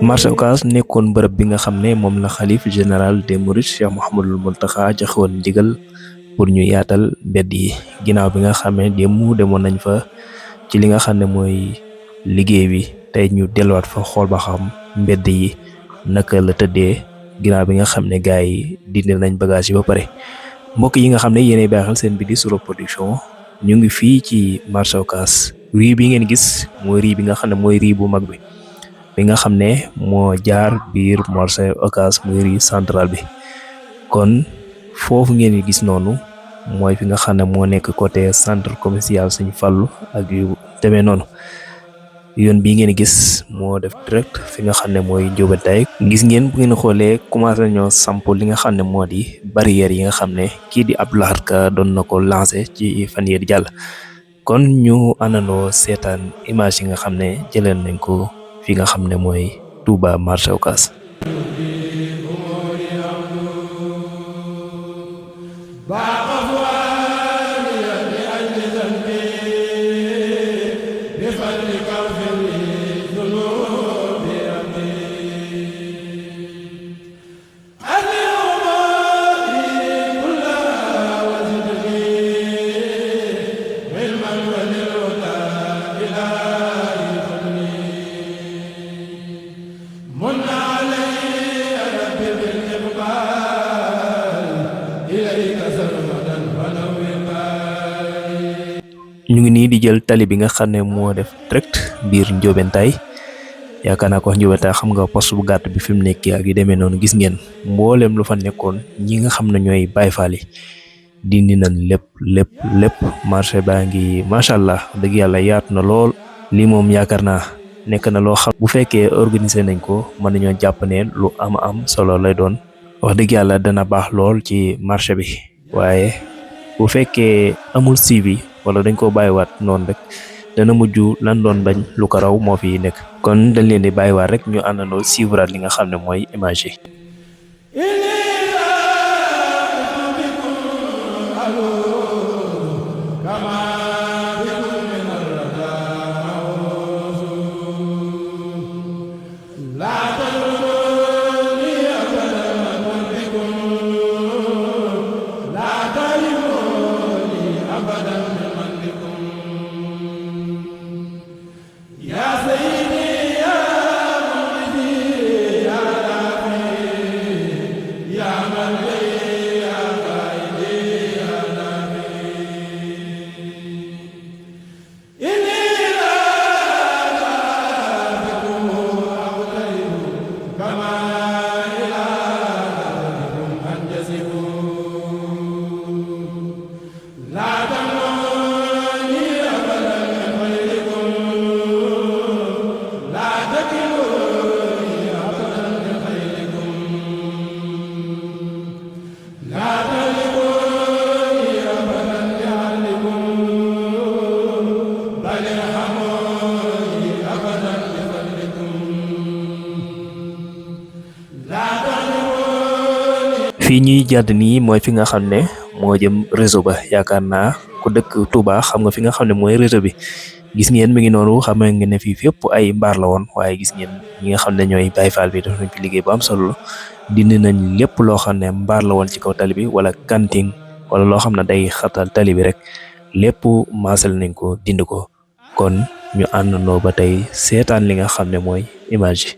marché Ocass nekkoon bërëb bi nga xam ne moom la xalif général des mourides Cheikh Mouhamadul Mountakha joxe woon ndigal pour ñu yaatal mbedd yi ginnaaw bi nga xam ne demoon nañ fa ci li nga xam ne mooy liggéey bi tey ñu delluwaat fa xool ba xam mbedd yi naka la tëddee ginnaaw bi nga xam ne gars yi dindi nañ bagage yi ba pare. mbokk yi nga xam ne yéenay baaxal seen bi di Suro Production ñu ngi fii ci marché Ocass rii bi ngeen gis mooy rii bi nga xam ne mooy rii bu mag bi nga xam ne moo jaar biir marché Ocass muy rii central bi kon foofu ngeen gis noonu mooy fi nga xam ne moo nekk côté centre commercial Sëñ Fallu ak yu demee noonu yoon bii ngeen gis moo def direct fi nga xam ne mooy Njóobentaay gis ngeen bu ngeen xoolee commencé nañoo samp li nga xam ne moo di barrière yi nga xam ne kii di Abdou Lahad Ka doon na ko lancé ci fan yii di jàll kon ñu àndandoo seetaan image yi nga xam ne jëleen nañ ko fi nga xam ne mooy Touba marché Ocass. ñu ngi nii di jël tali bi nga xam ne moo def direct biir Njóobentaay yaakaar naa ko wax Njóobentaay xam nga poste bu gàtt bi fi mu nekk ak yu demee noonu gis ngeen mboolem lu fa nekkoon ñi nga xam ne ñooy Baay Faal yi dindi nañ lépp marché baa ngi macha allah dëgg yàlla yaatu na lool. lii moom yaakaar naa nekk na loo xam bu fekkee organiser nañ ko mën nañoo jàpp ne lu am solo lay doon wax dëgg yàlla dana baax lool ci marché bi waaye bu fekkee amul suivi wala dañ ko bàyyiwaat noonu rek dana mujj lan doon bañ lu ko raw moo fi nekk kon dañ leen di bàyyiwaat rek ñu àndandoo suivre li nga xam ne mooy image yi. fii ñuy jàdd nii mooy fi nga xam ne moo jëm réseau ba yaakaar naa ku dëkk Touba xam nga fi nga xam ne mooy réseau bi gis ngeen mi ngi noonu xam nga ne fii fépp ay mbaar la woon waaye gis ngeen ñi nga xam ne ñooy Baay Faal bi def nañ fi liggéey bu am solo dindi nañ lépp loo xam ne mbaar la woon ci kaw tali bi wala kanting wala loo xam ne day xatal tali bi rek lépp maasal nañ ko dindi ko kon ñu àndandoo ba tey seetaan li nga xam ne mooy image yi.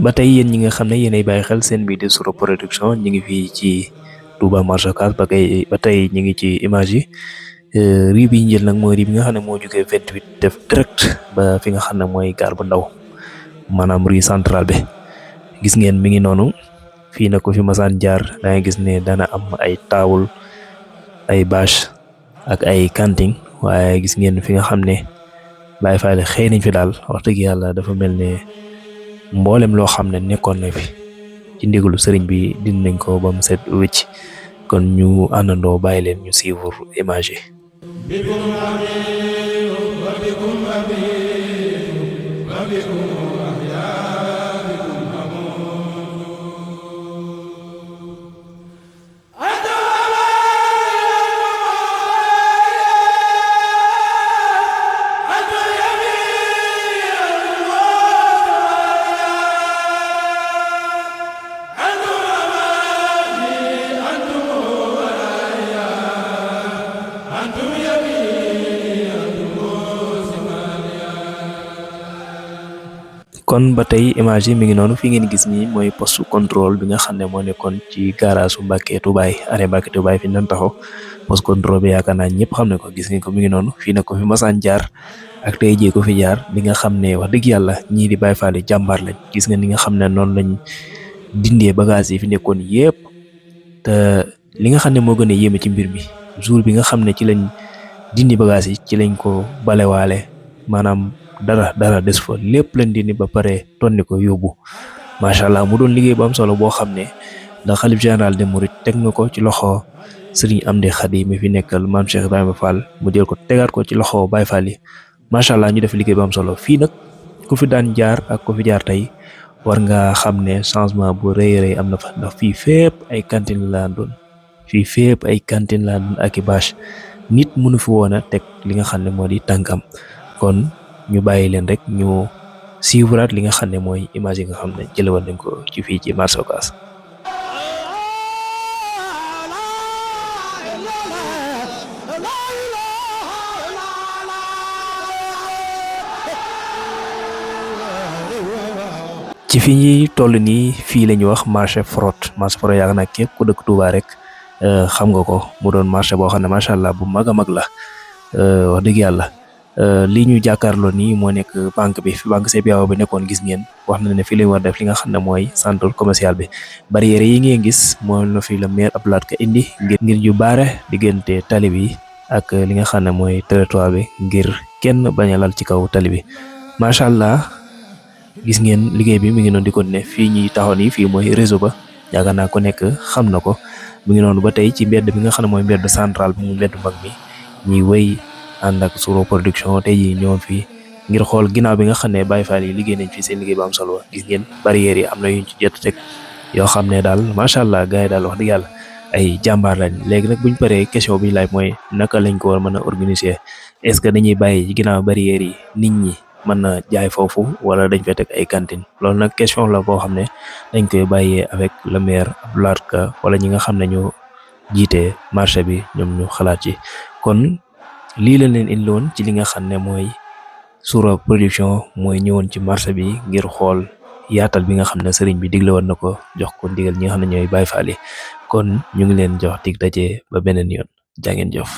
ba tey yéen ñi nga xam ne yéenay bàyyi xel seen bii di Suro Production ñu ngi fii ci Touba marché Ocass ba tey ñu ngi ci image yi. Riz bi ñu jël nag mooy riz bi nga xam ne moo jógee 28 def direct ba fi nga xam ne mooy gaar bu ndaw maanaam riz central bi gis ngeen mi ngi noonu fii nag ko fi masaan jaar da ngay gis ne dana am ay taawul ay bâche ak ay kanting waaye gis ngeen fi nga xam ne Baay Faal xëy nañ fi daal wax dëgg yàlla dafa mel ne mboolem loo xam ne nekkoon na fi ci ndigalu sëriñ bi din nañ ko ba mu set wécc kon ñu àndandoo bàyyi leen ñu suivre image yi. kon ba tey image yi mi ngi noonu fi ngeen gis nii mooy poste contrôle bi nga xam ne moo nekkoon ci garage su Mbàkke Tubaay arrêt Mbàkke Tubaay fi ñu doon taxaw poste contrôle bi yaakaar naa ñëpp xam ne ko gis ngeen ko mi ngi noonu fii nag ko fi masaan jaar ak tey jii ko fi jaar li nga xam ne wax dëgg yàlla ñii di Baay Faal jàmbaar lañ gis nga ni nga xam ne noonu lañ dindee bagage yi fi nekkoon yëpp te li nga xam ne moo gën a yéeme ci mbir mi jour bi nga xam ne ci lañ dindi bagage yi ci lañ ko balewaale maanaam dara des fa lépp lañ dindi ba pare tonni ko yóbbu macha allah mu doon liggéey bu am solo boo xam ne ndax xalif général des mourides teg na ko ci loxo Serigne Amdi Khady mi fi nekkal maam Cheikh Ibrahima Fall mu jël ko tegaat ko ci loxo Baye Fall yi macha allah ñu def liggéey bu am solo fii nag ku fi daan jaar ak ku fi jaar tey war nga xam ne changement bu rëy am na fa ndax fii fépp ay cantine laa doon fii fépp ay cantine laa doon ak i bâche nit mënu fi woon a teg li nga xam ne moo di tànkam kon ñu bàyyi leen rek ñu suivraat li nga xam ne mooy image yi nga xam ne jëlewoon nañ ko ci fii ci marché Ocass. ci fi ñuy toll nii fii la ñuy wax marché Frott yaakaar naa képp ku dëkk Touba rek xam nga ko mu doon marché boo xam ne macha allah bu mag a mag la wax dëgg yàlla. lii ñu jàkkaarloo nii moo nekk banque bi fi banque CBAO bi nekkoon gis ngeen wax na ne fi lañ war def li nga xam ne mooy centre commercial bi barrière yi ngeen gis moo la fi la maire Abdou Lahad Ka indi ngir ñu baare diggante tali bi ak li nga xam ne mooy territoire bi ngir kenn bañ a lal ci kaw tali bi macha allah gis ngeen liggéey bi mi ngi noonu di ko ne fii ñuy taxaw nii fii mooy réseau ba yaakaar naa ko nekk xam na ko mi ngi noonu ba tey ci mbedd bi nga xam ne mooy mbedd central bi mu mbedd mag bi ñuy wéy ànd ak Suro Production tey jii ñëwoon fii ngir xool ginnaaw bi nga xam ne Baye Fall yi liggéey nañ fi seen liggéey bu am solo gis ngeen barrières yi am na yuñ ci jot teg yoo xam ne daal macha allah gars yi daal wax dëgg yàlla ay jàmbaar lañ léegi nag buñ paree question bi ñu laaj mooy naka lañ ko war a mën a organiser est-ce que dañuy bàyyi ci ginnaaw barrières yi nit ñi mën na jaay foofu wala dañ fay teg ay cantine loolu nag question la boo xam ne dañ koy bàyyee avec le maire Abdou Lahad Ka wala ñi nga xam ne ñu jiite marché bi ñoom ñu xalaat ci kon lii la leen indi woon ci li nga xam ne mooy Suro Production mooy ñëwoon ci marché bi ngir xool yaatal bi nga xam ne sëriñ bi digle woon na ko jox ko ndigal ñi nga xam ne ñooy Baye Fall yi kon ñu ngi leen jox dig daje ba beneen yoon jaa ngeen jëf.